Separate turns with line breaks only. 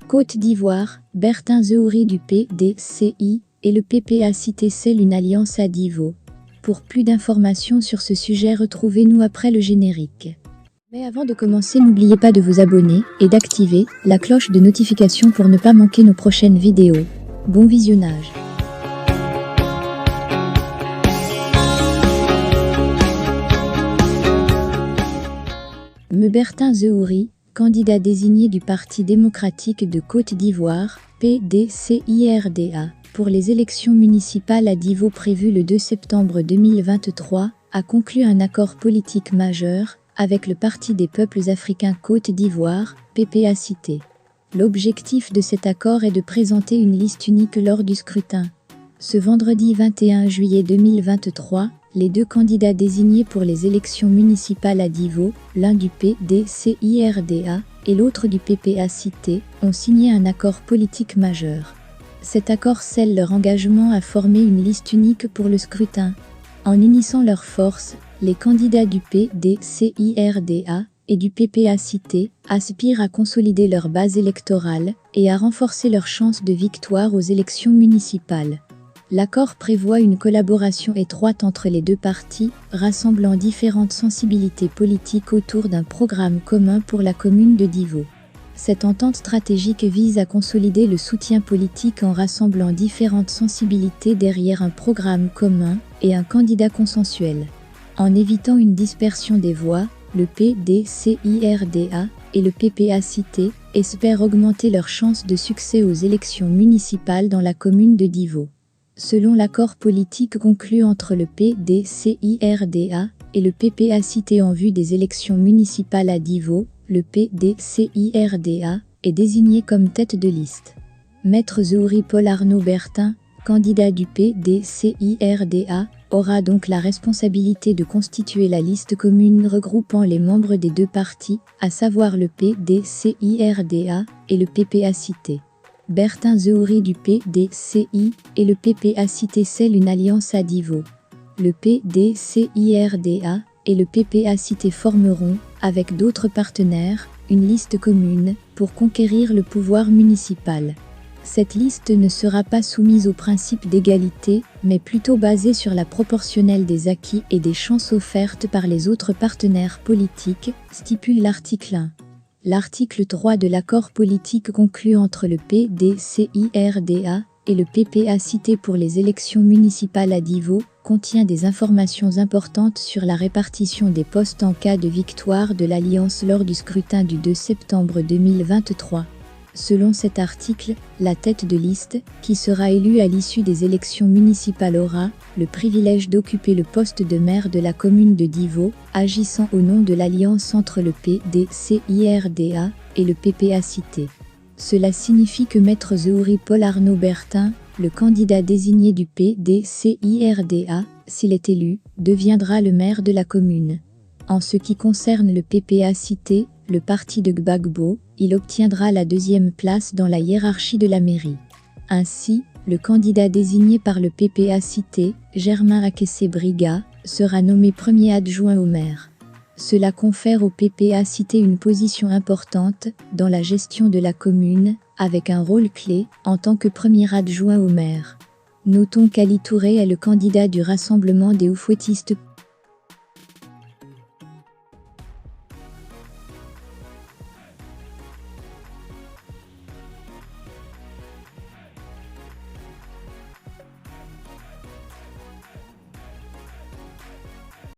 Côte d'Ivoire, Bertin Zéhouri du PDCI et le PPACT scellent une alliance à Divo. Pour plus d'informations sur ce sujet, retrouvez-nous après le générique. Mais avant de commencer, n'oubliez pas de vous abonner et d'activer la cloche de notification pour ne pas manquer nos prochaines vidéos. Bon visionnage. Bertin Zéhouri, candidat désigné du Parti démocratique de Côte d'Ivoire, PDCIRDA, pour les élections municipales à Divo prévues le 2 septembre 2023, a conclu un accord politique majeur avec le Parti des peuples africains Côte d'Ivoire, PPACT. L'objectif de cet accord est de présenter une liste unique lors du scrutin. Ce vendredi 21 juillet 2023, les deux candidats désignés pour les élections municipales à Divo, l'un du PDCIRDA et l'autre du PPACT, ont signé un accord politique majeur. Cet accord scelle leur engagement à former une liste unique pour le scrutin. En unissant leurs forces, les candidats du PDCIRDA et du PPACT aspirent à consolider leur base électorale et à renforcer leurs chances de victoire aux élections municipales. L'accord prévoit une collaboration étroite entre les deux partis, rassemblant différentes sensibilités politiques autour d'un programme commun pour la commune de Divo. Cette entente stratégique vise à consolider le soutien politique en rassemblant différentes sensibilités derrière un programme commun et un candidat consensuel. En évitant une dispersion des voix, le PDCIRDA et le PPACT espèrent augmenter leurs chances de succès aux élections municipales dans la commune de Divo. Selon l'accord politique conclu entre le PDCIRDA et le PPACT en vue des élections municipales à Divo, le PDCIRDA est désigné comme tête de liste. Maître Zéhouri Paul Arnaud Bertin, candidat du PDCIRDA, aura donc la responsabilité de constituer la liste commune regroupant les membres des deux partis, à savoir le PDCIRDA et le PPACT. Bertin Zéhouri du PDCI et le PPACT scellent une alliance à Divo. Le PDCIRDA et le PPACT formeront, avec d'autres partenaires, une liste commune pour conquérir le pouvoir municipal. Cette liste ne sera pas soumise au principe d'égalité, mais plutôt basée sur la proportionnelle des acquis et des chances offertes par les autres partenaires politiques, stipule l'article 1. L'article 3 de l'accord politique conclu entre le PDCIRDA et le PPACT pour les élections municipales à Divo contient des informations importantes sur la répartition des postes en cas de victoire de l'Alliance lors du scrutin du 2 septembre 2023. Selon cet article, la tête de liste, qui sera élue à l'issue des élections municipales aura le privilège d'occuper le poste de maire de la commune de Divo, agissant au nom de l'alliance entre le PDCIRDA et le PPACT. Cela signifie que Maître Zéhouri Paul Arnaud Bertin, le candidat désigné du PDCIRDA, s'il est élu, deviendra le maire de la commune. En ce qui concerne le PPACT, le parti de Gbagbo, il obtiendra la deuxième place dans la hiérarchie de la mairie. Ainsi, le candidat désigné par le PPACT, Germain Akessé Briga, sera nommé premier adjoint au maire. Cela confère au PPACT une position importante dans la gestion de la commune, avec un rôle clé en tant que premier adjoint au maire. Notons qu'Ali Touré est le candidat du Rassemblement des Oufouettistes